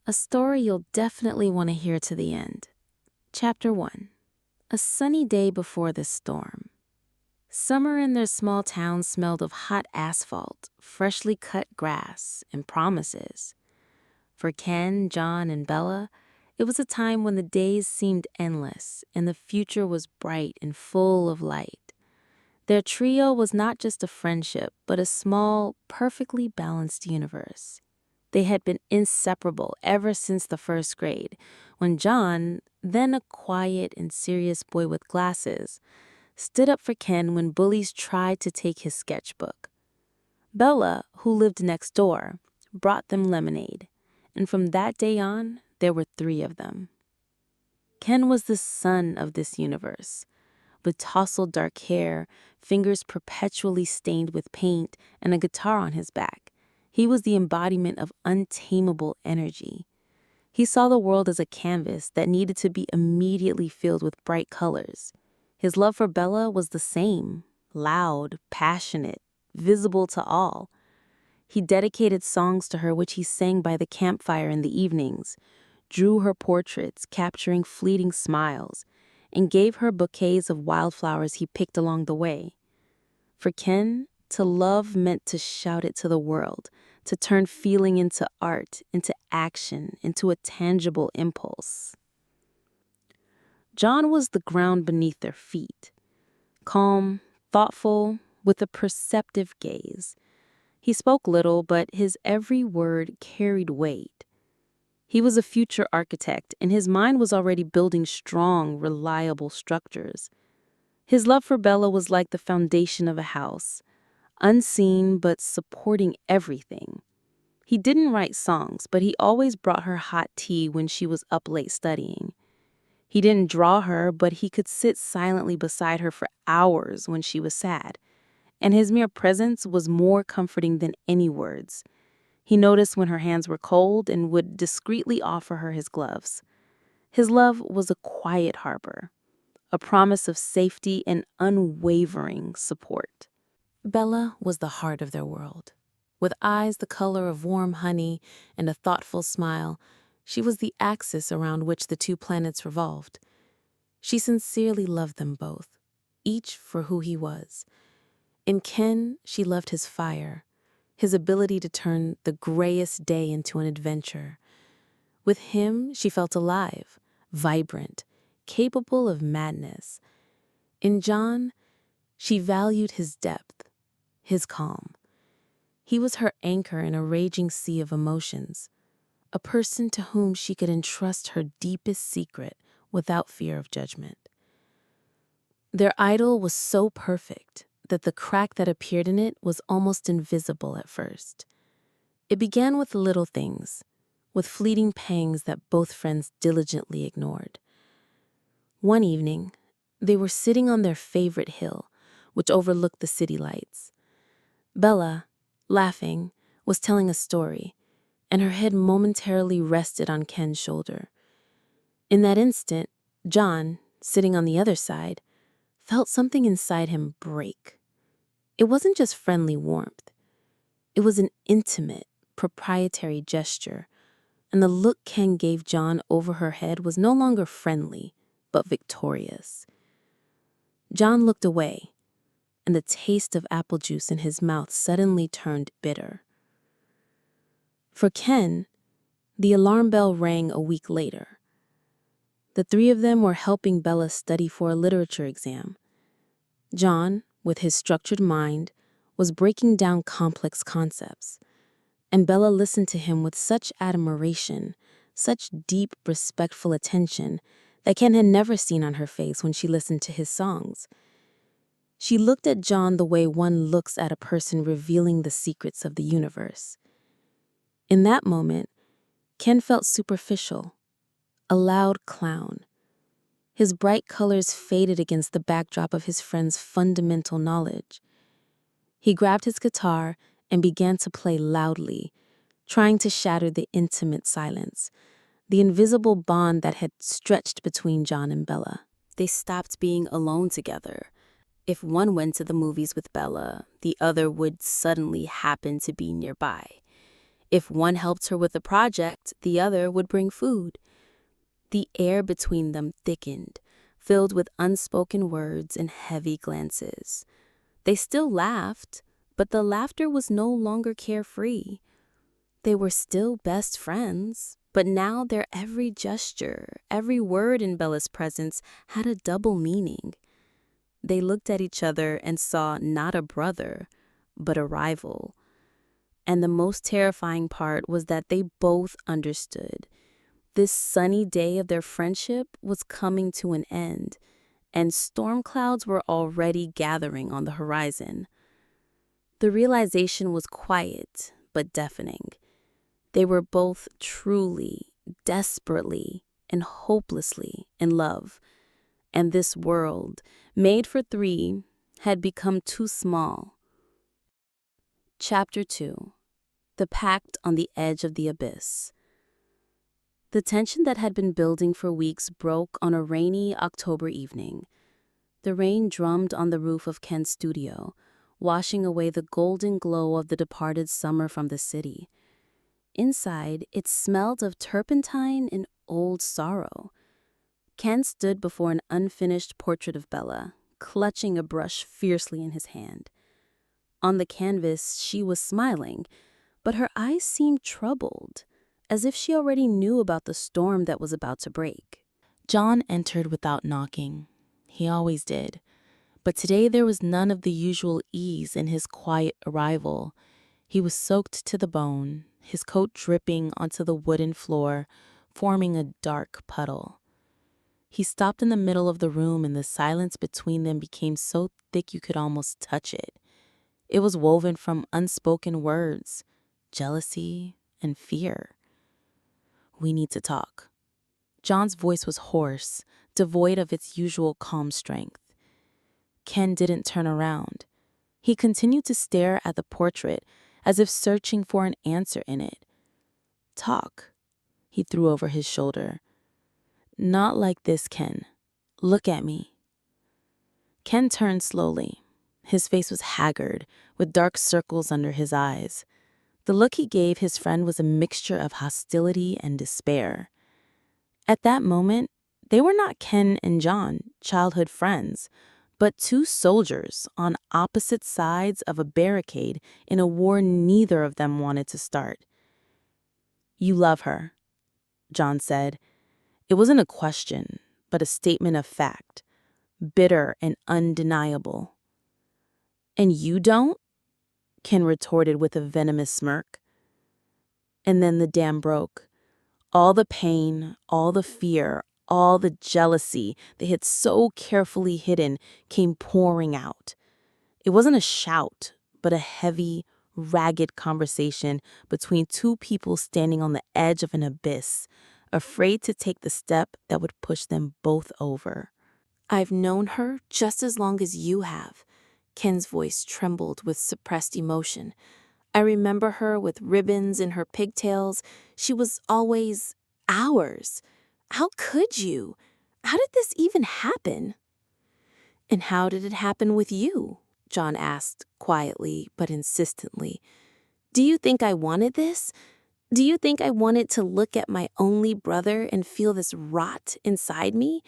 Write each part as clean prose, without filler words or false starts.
A story you'll definitely want to hear to the end. Chapter 1. A sunny day before the storm. Summer in their small town smelled of hot asphalt, freshly cut grass, and promises. For Ken, John, and Bella, it was a time when the days seemed endless and the future was bright and full of light. Their trio was not just a friendship, but a small, perfectly balanced universe. They had been inseparable ever since the first grade, when John, then a quiet and serious boy with glasses, stood up for Ken when bullies tried to take his sketchbook. Bella, who lived next door, brought them lemonade, and from that day on, there were 3 of them. Ken was the sun of this universe. With tousled dark hair, fingers perpetually stained with paint, and a guitar on his back, he was the embodiment of untamable energy. He saw the world as a canvas that needed to be immediately filled with bright colors. His love for Bella was the same, loud, passionate, visible to all. He dedicated songs to her which he sang by the campfire in the evenings, drew her portraits capturing fleeting smiles, and gave her bouquets of wildflowers he picked along the way. For Ken, to love meant to shout it to the world, to turn feeling into art, into action, into a tangible impulse. John was the ground beneath their feet. Calm, thoughtful, with a perceptive gaze. He spoke little, but his every word carried weight. He was a future architect, and his mind was already building strong, reliable structures. His love for Bella was like the foundation of a house, unseen but supporting everything. He didn't write songs, but he always brought her hot tea when she was up late studying. He didn't draw her, but he could sit silently beside her for hours when she was sad. And his mere presence was more comforting than any words. He noticed when her hands were cold and would discreetly offer her his gloves. His love was a quiet harbor, a promise of safety and unwavering support. Bella was the heart of their world. With eyes the color of warm honey and a thoughtful smile, she was the axis around which the 2 planets revolved. She sincerely loved them both, each for who he was. In Ken, she loved his fire, his ability to turn the grayest day into an adventure. With him, she felt alive, vibrant, capable of madness. In John, she valued his depth, his calm. He was her anchor in a raging sea of emotions, a person to whom she could entrust her deepest secret without fear of judgment. Their idyll was so perfect that the crack that appeared in it was almost invisible at first. It began with little things, with fleeting pangs that both friends diligently ignored. One evening, they were sitting on their favorite hill, which overlooked the city lights. Bella, laughing, was telling a story, and her head momentarily rested on Ken's shoulder. In that instant, John, sitting on the other side, felt something inside him break. It wasn't just friendly warmth. It was an intimate, proprietary gesture, and the look Ken gave John over her head was no longer friendly, but victorious. John looked away, and the taste of apple juice in his mouth suddenly turned bitter. For Ken, the alarm bell rang a week later. The 3 of them were helping Bella study for a literature exam. John, with his structured mind, was breaking down complex concepts, and Bella listened to him with such admiration, such deep, respectful attention that Ken had never seen on her face when she listened to his songs. She looked at John the way one looks at a person revealing the secrets of the universe. In that moment, Ken felt superficial, a loud clown. His bright colors faded against the backdrop of his friend's fundamental knowledge. He grabbed his guitar and began to play loudly, trying to shatter the intimate silence, the invisible bond that had stretched between John and Bella. They stopped being alone together. If one went to the movies with Bella, the other would suddenly happen to be nearby. If one helped her with a project, the other would bring food. The air between them thickened, filled with unspoken words and heavy glances. They still laughed, but the laughter was no longer carefree. They were still best friends, but now their every gesture, every word in Bella's presence had a double meaning. They looked at each other and saw not a brother, but a rival. And the most terrifying part was that they both understood. This sunny day of their friendship was coming to an end, and storm clouds were already gathering on the horizon. The realization was quiet but deafening. They were both truly, desperately, and hopelessly in love, and this world, made for three, had become too small. Chapter 2. The Pact on the Edge of the Abyss. The tension that had been building for weeks broke on a rainy October evening. The rain drummed on the roof of Ken's studio, washing away the golden glow of the departed summer from the city. Inside, it smelled of turpentine and old sorrow. Ken stood before an unfinished portrait of Bella, clutching a brush fiercely in his hand. On the canvas, she was smiling, but her eyes seemed troubled, as if she already knew about the storm that was about to break. John entered without knocking. He always did. But today there was none of the usual ease in his quiet arrival. He was soaked to the bone, his coat dripping onto the wooden floor, forming a dark puddle. He stopped in the middle of the room, and the silence between them became so thick you could almost touch it. It was woven from unspoken words, jealousy, and fear. "We need to talk." John's voice was hoarse, devoid of its usual calm strength. Ken didn't turn around. He continued to stare at the portrait, as if searching for an answer in it. "Talk," he threw over his shoulder. "Not like this, Ken. Look at me." Ken turned slowly. His face was haggard, with dark circles under his eyes. The look he gave his friend was a mixture of hostility and despair. At that moment, they were not Ken and John, childhood friends, but two soldiers on opposite sides of a barricade in a war neither of them wanted to start. "You love her," John said. It wasn't a question, but a statement of fact, bitter and undeniable. "And you don't?" Ken retorted with a venomous smirk. And then the dam broke. All the pain, all the fear, all the jealousy they had so carefully hidden came pouring out. It wasn't a shout, but a heavy, ragged conversation between two people standing on the edge of an abyss, afraid to take the step that would push them both over. "I've known her just as long as you have." Ken's voice trembled with suppressed emotion. "I remember her with ribbons in her pigtails. She was always ours. How could you? How did this even happen?" "And how did it happen with you?" John asked, quietly but insistently. "Do you think I wanted this? Do you think I wanted to look at my only brother and feel this rot inside me?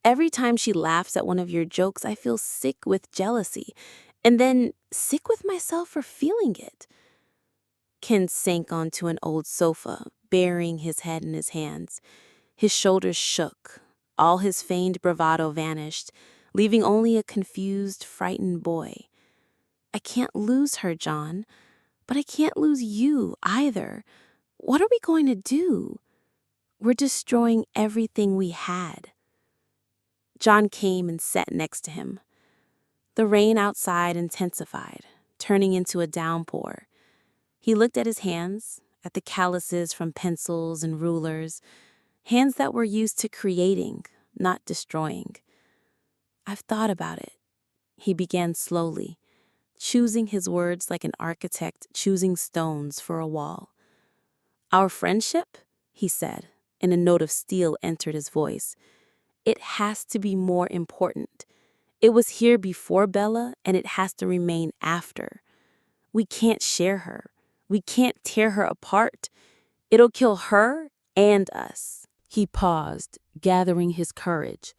Every time she laughs at one of your jokes, I feel sick with jealousy, and then sick with myself for feeling it." Ken sank onto an old sofa, burying his head in his hands. His shoulders shook. All his feigned bravado vanished, leaving only a confused, frightened boy. "I can't lose her, John, but I can't lose you either. What are we going to do? We're destroying everything we had." John came and sat next to him. The rain outside intensified, turning into a downpour. He looked at his hands, at the calluses from pencils and rulers, hands that were used to creating, not destroying. "I've thought about it," he began slowly, choosing his words like an architect choosing stones for a wall. "Our friendship," he said, and a note of steel entered his voice. "It has to be more important. It was here before Bella, and it has to remain after. We can't share her. We can't tear her apart. It'll kill her and us." He paused, gathering his courage.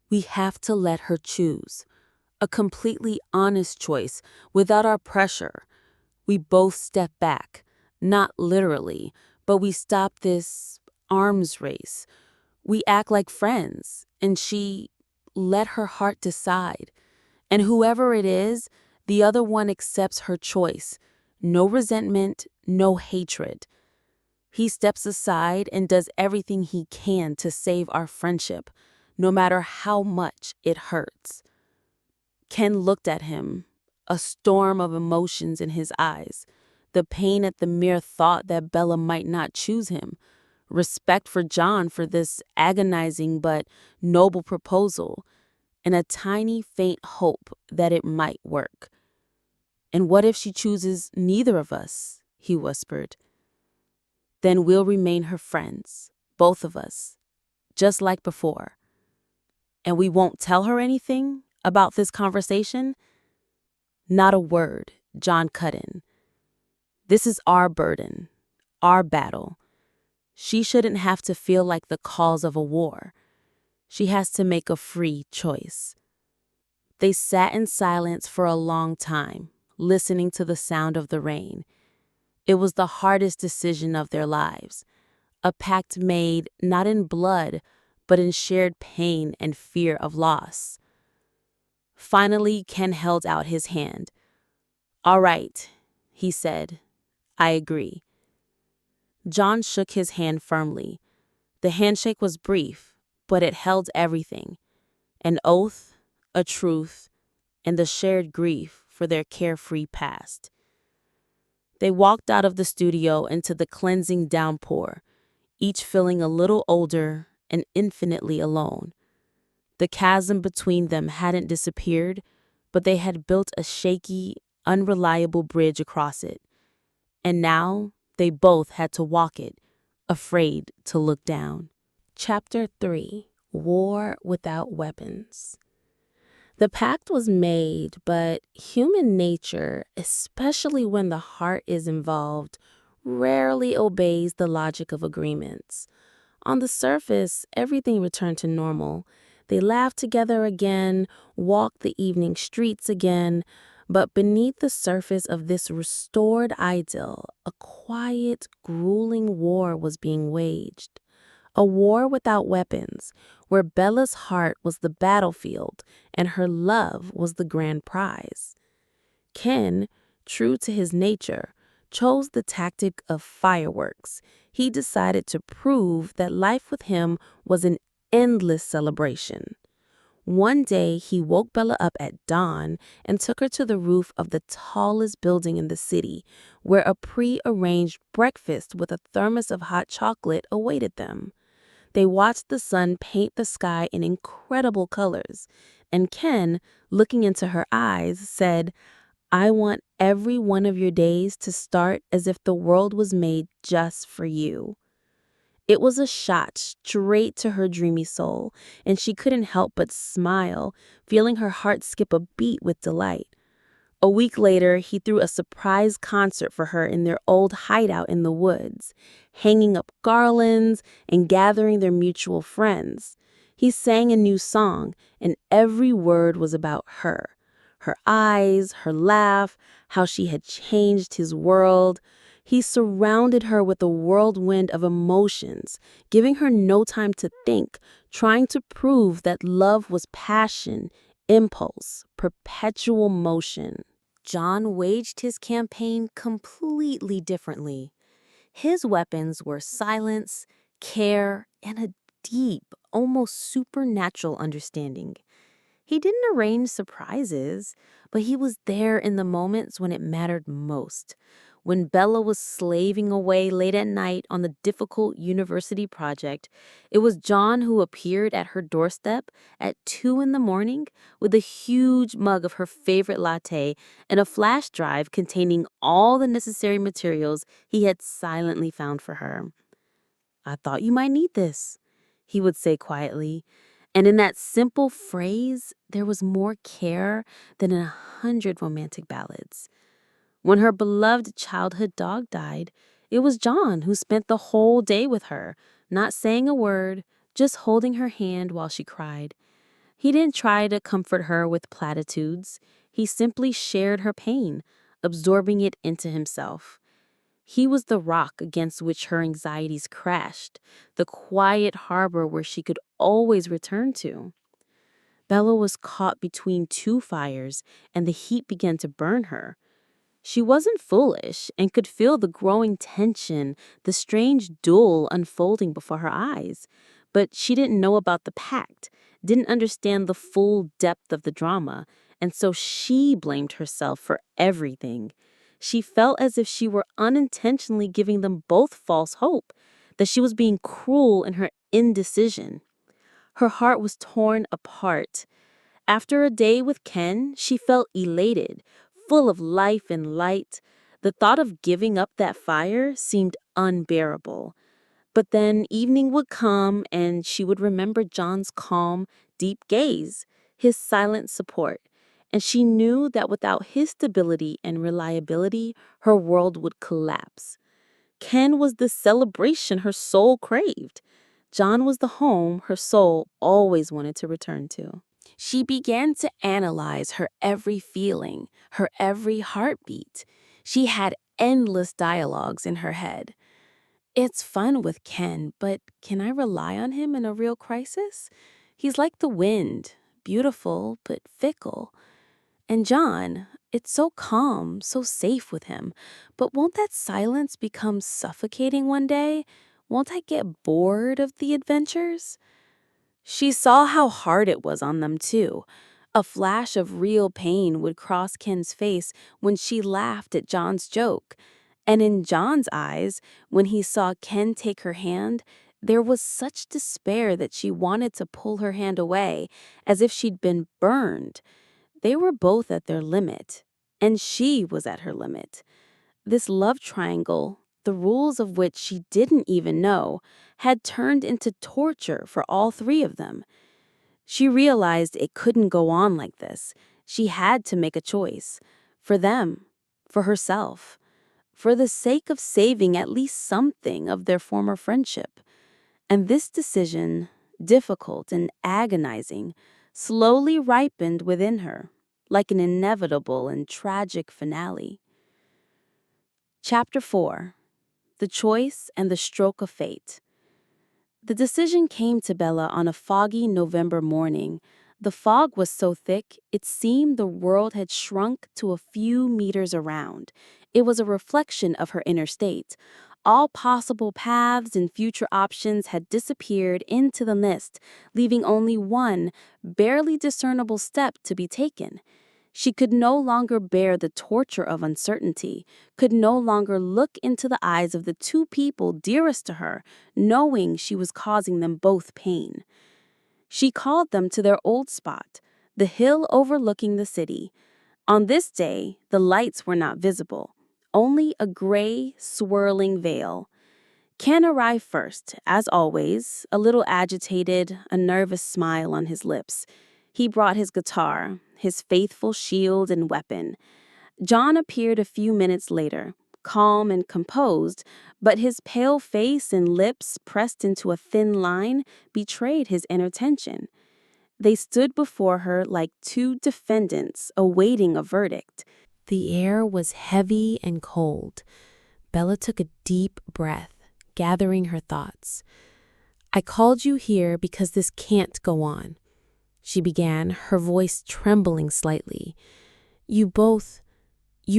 "We have to let her choose. A completely honest choice, without our pressure." We both step back, not literally, but we stop this arms race. We act like friends, and she let her heart decide. And whoever it is, the other one accepts her choice. No resentment, no hatred. He steps aside and does everything he can to save our friendship, no matter how much it hurts. Ken looked at him, a storm of emotions in his eyes. The pain at the mere thought that Bella might not choose him. Respect for John for this agonizing but noble proposal. And a tiny, faint hope that it might work. "And what if she chooses neither of us?" he whispered. "Then we'll remain her friends, both of us, just like before. And we won't tell her anything about this conversation?" "Not a word," John cut in. "This is our burden, our battle. She shouldn't have to feel like the cause of a war. She has to make a free choice." They sat in silence for a long time, listening to the sound of the rain. It was the hardest decision of their lives, a pact made not in blood, but in shared pain and fear of loss. Finally, Ken held out his hand. "All right," he said. "I agree." John shook his hand firmly. The handshake was brief, but it held everything: an oath, a truth, and the shared grief for their carefree past. They walked out of the studio into the cleansing downpour, each feeling a little older and infinitely alone. The chasm between them hadn't disappeared, but they had built a shaky, unreliable bridge across it. And now they both had to walk it, afraid to look down. Chapter 3: War Without Weapons. The pact was made, but human nature, especially when the heart is involved, rarely obeys the logic of agreements. On the surface, everything returned to normal. They laughed together again, walked the evening streets again, but beneath the surface of this restored idyll, a quiet, grueling war was being waged. A war without weapons, where Bella's heart was the battlefield and her love was the grand prize. Ken, true to his nature, chose the tactic of fireworks. He decided to prove that life with him was an endless celebration. One day, he woke Bella up at dawn and took her to the roof of the tallest building in the city, where a pre-arranged breakfast with a thermos of hot chocolate awaited them. They watched the sun paint the sky in incredible colors, and Ken, looking into her eyes, said, "I want every one of your days to start as if the world was made just for you." It was a shot straight to her dreamy soul, and she couldn't help but smile, feeling her heart skip a beat with delight. A week later, he threw a surprise concert for her in their old hideout in the woods, hanging up garlands and gathering their mutual friends. He sang a new song, and every word was about her. Her eyes, her laugh, how she had changed his world. He surrounded her with a whirlwind of emotions, giving her no time to think, trying to prove that love was passion, impulse, perpetual motion. John waged his campaign completely differently. His weapons were silence, care, and a deep, almost supernatural understanding. He didn't arrange surprises, but he was there in the moments when it mattered most. When Bella was slaving away late at night on the difficult university project, it was John who appeared at her doorstep at 2 in the morning with a huge mug of her favorite latte and a flash drive containing all the necessary materials he had silently found for her. "I thought you might need this," he would say quietly. And in that simple phrase, there was more care than in 100 romantic ballads. When her beloved childhood dog died, it was John who spent the whole day with her, not saying a word, just holding her hand while she cried. He didn't try to comfort her with platitudes. He simply shared her pain, absorbing it into himself. He was the rock against which her anxieties crashed, the quiet harbor where she could always return to. Bella was caught between two fires, and the heat began to burn her. She wasn't foolish and could feel the growing tension, the strange duel unfolding before her eyes. But she didn't know about the pact, didn't understand the full depth of the drama, and so she blamed herself for everything. She felt as if she were unintentionally giving them both false hope, that she was being cruel in her indecision. Her heart was torn apart. After a day with Ken, she felt elated, full of life and light. The thought of giving up that fire seemed unbearable. But then evening would come and she would remember John's calm, deep gaze, his silent support. And she knew that without his stability and reliability, her world would collapse. Ken was the celebration her soul craved. John was the home her soul always wanted to return to. She began to analyze her every feeling, her every heartbeat. She had endless dialogues in her head. It's fun with Ken, but can I rely on him in a real crisis? He's like the wind, beautiful but fickle. And John, it's so calm, so safe with him. But won't that silence become suffocating one day? Won't I get bored of the adventures? She saw how hard it was on them, too. A flash of real pain would cross Ken's face when she laughed at John's joke. And in John's eyes, when he saw Ken take her hand, there was such despair that she wanted to pull her hand away, as if she'd been burned. They were both at their limit, and she was at her limit. This love triangle, the rules of which she didn't even know, had turned into torture for all three of them. She realized it couldn't go on like this. She had to make a choice. For them, for herself, for the sake of saving at least something of their former friendship. And this decision, difficult and agonizing, slowly ripened within her, like an inevitable and tragic finale. Chapter 4. The Choice and the Stroke of Fate. The decision came to Bella on a foggy November morning. The fog was so thick, it seemed the world had shrunk to a few meters around. It was a reflection of her inner state. All possible paths and future options had disappeared into the mist, leaving only one, barely discernible step to be taken. She could no longer bear the torture of uncertainty, could no longer look into the eyes of the two people dearest to her, knowing she was causing them both pain. She called them to their old spot, the hill overlooking the city. On this day, the lights were not visible, only a gray, swirling veil. Ken arrived first, as always, a little agitated, a nervous smile on his lips. He brought his guitar, his faithful shield and weapon. John appeared a few minutes later, calm and composed, but his pale face and lips pressed into a thin line betrayed his inner tension. They stood before her like two defendants awaiting a verdict. The air was heavy and cold. Bella took a deep breath, gathering her thoughts. "I called you here because this can't go on," she began, her voice trembling slightly. You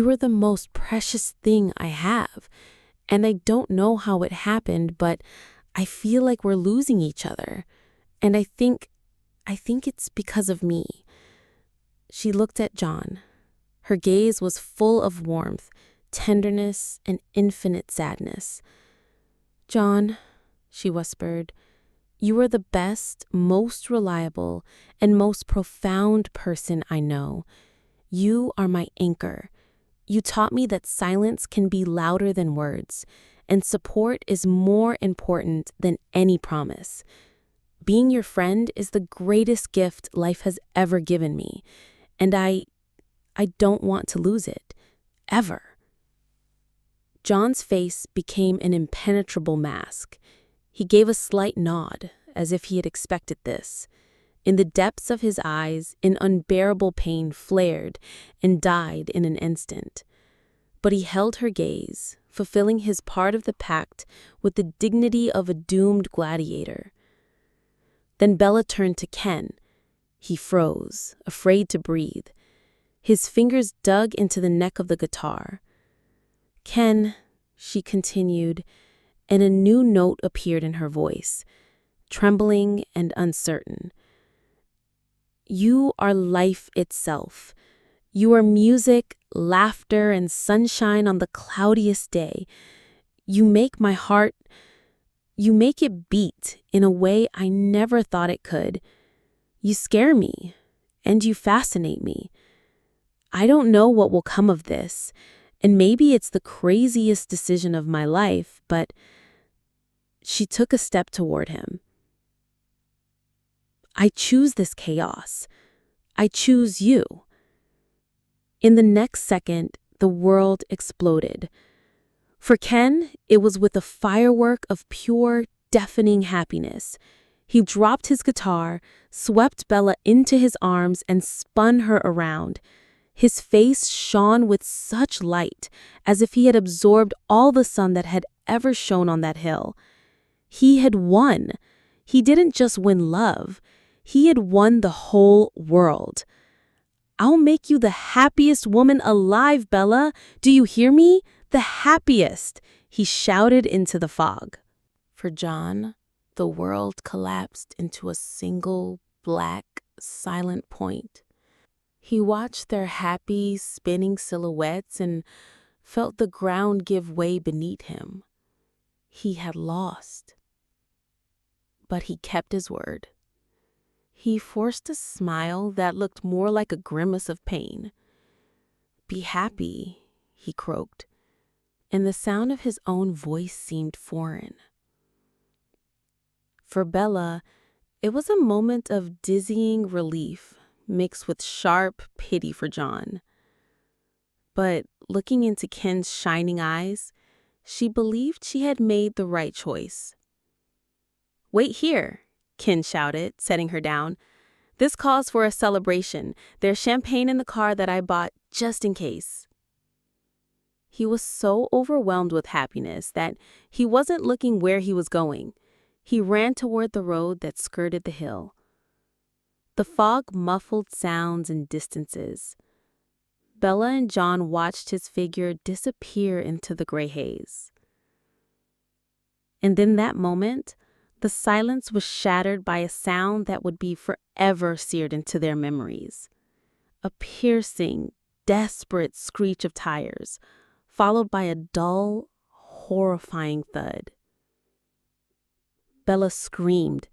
are the most precious thing I have, and I don't know how it happened, but I feel like we're losing each other, and I think it's because of me." She looked at John. Her gaze was full of warmth, tenderness, and infinite sadness. "John," she whispered, "you are the best, most reliable, and most profound person I know. You are my anchor. You taught me that silence can be louder than words, and support is more important than any promise. Being your friend is the greatest gift life has ever given me, and I don't want to lose it, ever." John's face became an impenetrable mask. He gave a slight nod, as if he had expected this. In the depths of his eyes, an unbearable pain flared and died in an instant. But he held her gaze, fulfilling his part of the pact with the dignity of a doomed gladiator. Then Bella turned to Ken. He froze, afraid to breathe. His fingers dug into the neck of the guitar. "Ken," she continued, and a new note appeared in her voice, trembling and uncertain. "You are life itself. You are music, laughter, and sunshine on the cloudiest day. You make my heart, you make it beat in a way I never thought it could. You scare me, and you fascinate me. I don't know what will come of this, and maybe it's the craziest decision of my life, but..." She took a step toward him. "I choose this chaos. I choose you." In the next second, the world exploded. For Ken, it was with a firework of pure, deafening happiness. He dropped his guitar, swept Bella into his arms, and spun her around. His face shone with such light, as if he had absorbed all the sun that had ever shone on that hill. He had won. He didn't just win love. He had won the whole world. "I'll make you the happiest woman alive, Bella. Do you hear me? The happiest," he shouted into the fog. For John, the world collapsed into a single, black, silent point. He watched their happy, spinning silhouettes and felt the ground give way beneath him. He had lost. But he kept his word. He forced a smile that looked more like a grimace of pain. "Be happy," he croaked, and the sound of his own voice seemed foreign. For Bella, it was a moment of dizzying relief mixed with sharp pity for John. But looking into Ken's shining eyes, she believed she had made the right choice. "Wait here," Ken shouted, setting her down. "This calls for a celebration. There's champagne in the car that I bought just in case." He was so overwhelmed with happiness that he wasn't looking where he was going. He ran toward the road that skirted the hill. The fog muffled sounds and distances. Bella and John watched his figure disappear into the gray haze. And in that moment, the silence was shattered by a sound that would be forever seared into their memories. A piercing, desperate screech of tires, followed by a dull, horrifying thud. Bella screamed.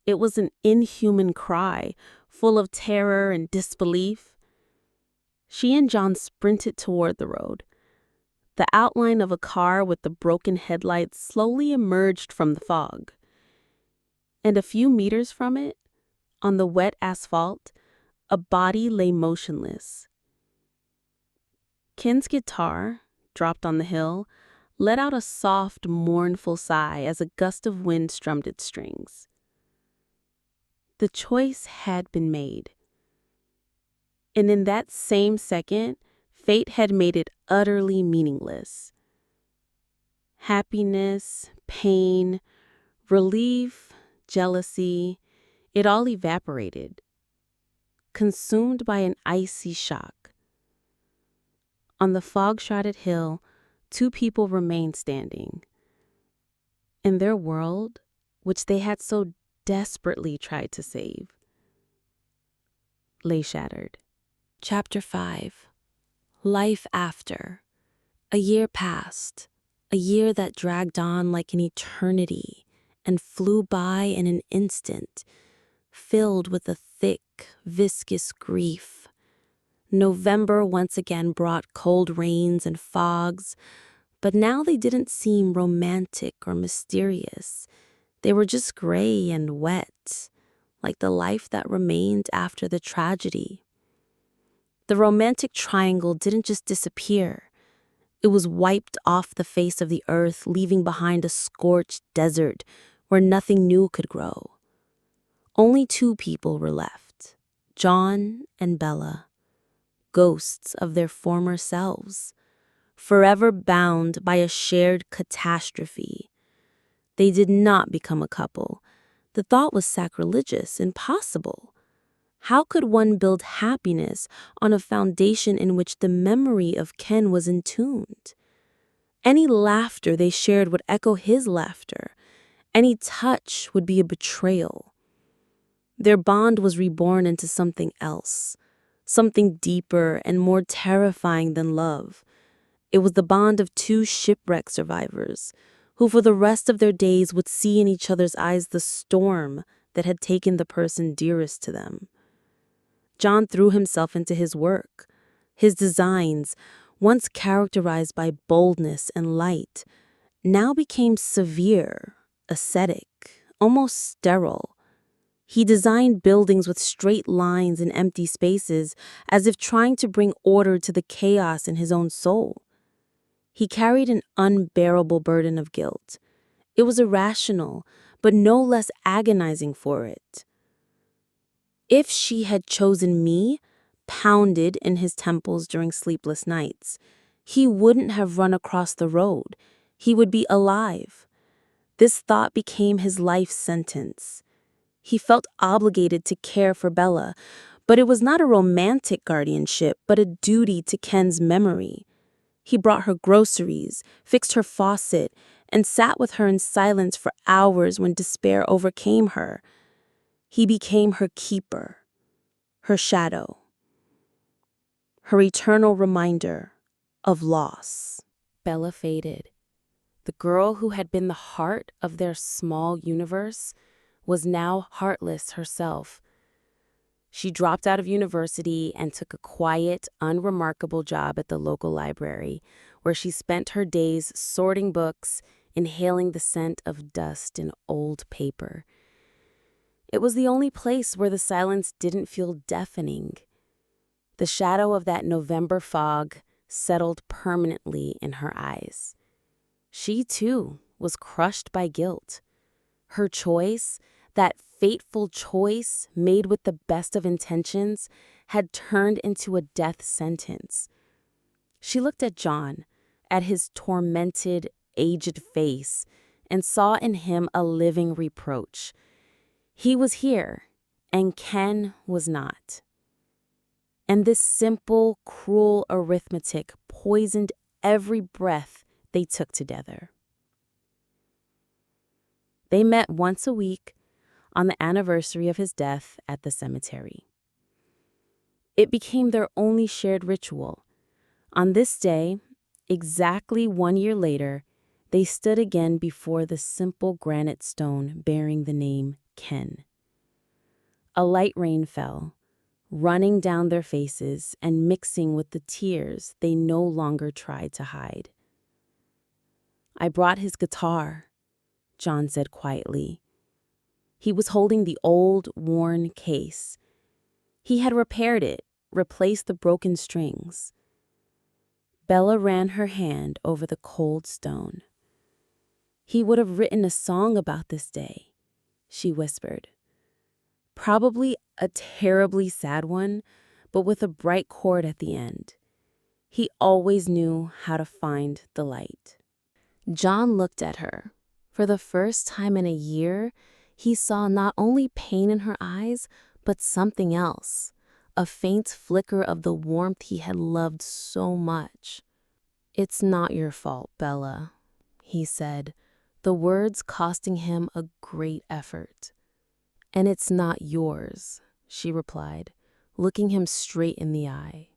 It was an inhuman cry, full of terror and disbelief. She and John sprinted toward the road. The outline of a car with the broken headlights slowly emerged from the fog. And a few meters from it, on the wet asphalt, a body lay motionless. Ken's guitar, dropped on the hill, let out a soft, mournful sigh as a gust of wind strummed its strings. The choice had been made. And in that same second, fate had made it utterly meaningless. Happiness, pain, relief, jealousy, it all evaporated, consumed by an icy shock. On the fog-shrouded hill, two people remained standing. And their world, which they had so desperately tried to save, lay shattered. Chapter 5. Life After. A year passed, a year that dragged on like an eternity and flew by in an instant, filled with a thick, viscous grief. November once again brought cold rains and fogs, but now they didn't seem romantic or mysterious. They were just gray and wet, like the life that remained after the tragedy. The romantic triangle didn't just disappear. It was wiped off the face of the earth, leaving behind a scorched desert where nothing new could grow. Only two people were left, John and Bella, ghosts of their former selves, forever bound by a shared catastrophe. They did not become a couple. The thought was sacrilegious, impossible. How could one build happiness on a foundation in which the memory of Ken was entombed? Any laughter they shared would echo his laughter. Any touch would be a betrayal. Their bond was reborn into something else, something deeper and more terrifying than love. It was the bond of two shipwreck survivors, who for the rest of their days would see in each other's eyes the storm that had taken the person dearest to them. John threw himself into his work. His designs, once characterized by boldness and light, now became severe, ascetic, almost sterile. He designed buildings with straight lines and empty spaces, as if trying to bring order to the chaos in his own soul. He carried an unbearable burden of guilt. It was irrational, but no less agonizing for it. If she had chosen me, pounded in his temples during sleepless nights, he wouldn't have run across the road. He would be alive. This thought became his life sentence. He felt obligated to care for Bella, but it was not a romantic guardianship, but a duty to Ken's memory. He brought her groceries, fixed her faucet, and sat with her in silence for hours when despair overcame her. He became her keeper, her shadow, her eternal reminder of loss. Bella faded. The girl who had been the heart of their small universe was now heartless herself. She dropped out of university and took a quiet, unremarkable job at the local library, where she spent her days sorting books, inhaling the scent of dust and old paper. It was the only place where the silence didn't feel deafening. The shadow of that November fog settled permanently in her eyes. She, too, was crushed by guilt. Her choice, that fateful choice made with the best of intentions, had turned into a death sentence. She looked at John, at his tormented, aged face, and saw in him a living reproach. He was here, and Ken was not. And this simple, cruel arithmetic poisoned every breath they took together. They met once a week on the anniversary of his death at the cemetery. It became their only shared ritual. On this day, exactly 1 year later, they stood again before the simple granite stone bearing the name Ken. A light rain fell, running down their faces and mixing with the tears they no longer tried to hide. "I brought his guitar," John said quietly. He was holding the old, worn case. He had repaired it, replaced the broken strings. Bella ran her hand over the cold stone. "He would have written a song about this day," she whispered. "Probably a terribly sad one, but with a bright chord at the end. He always knew how to find the light." John looked at her. For the first time in a year, he saw not only pain in her eyes, but something else, a faint flicker of the warmth he had loved so much. "It's not your fault, Bella," he said, the words costing him a great effort. "And it's not yours," she replied, looking him straight in the eye.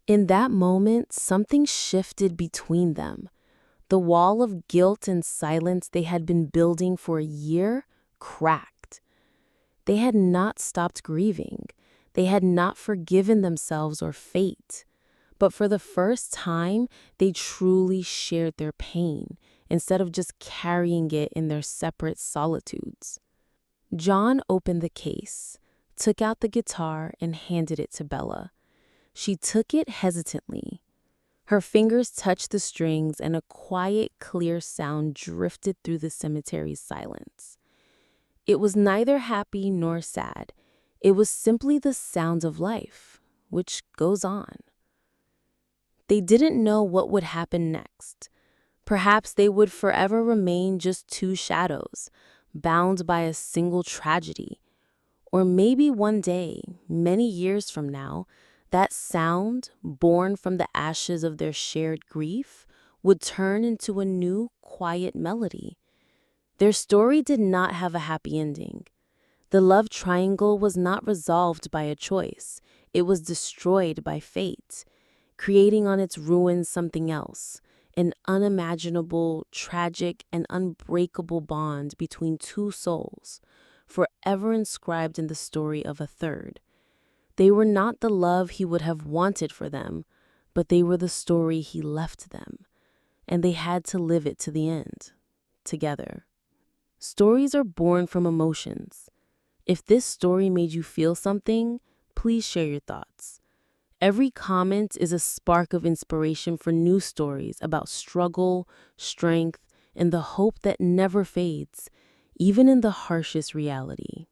In that moment, something shifted between them. The wall of guilt and silence they had been building for a year cracked. They had not stopped grieving. They had not forgiven themselves or fate. But for the first time, they truly shared their pain, instead of just carrying it in their separate solitudes. John opened the case, took out the guitar, and handed it to Bella. She took it hesitantly. Her fingers touched the strings, and a quiet, clear sound drifted through the cemetery's silence. It was neither happy nor sad. It was simply the sound of life, which goes on. They didn't know what would happen next. Perhaps they would forever remain just two shadows, bound by a single tragedy. Or maybe one day, many years from now, that sound, born from the ashes of their shared grief, would turn into a new, quiet melody. Their story did not have a happy ending. The love triangle was not resolved by a choice. It was destroyed by fate, creating on its ruins something else, an unimaginable, tragic, and unbreakable bond between two souls, forever inscribed in the story of a third. They were not the love he would have wanted for them, but they were the story he left them, and they had to live it to the end, together. Stories are born from emotions. If this story made you feel something, please share your thoughts. Every comment is a spark of inspiration for new stories about struggle, strength, and the hope that never fades, even in the harshest reality.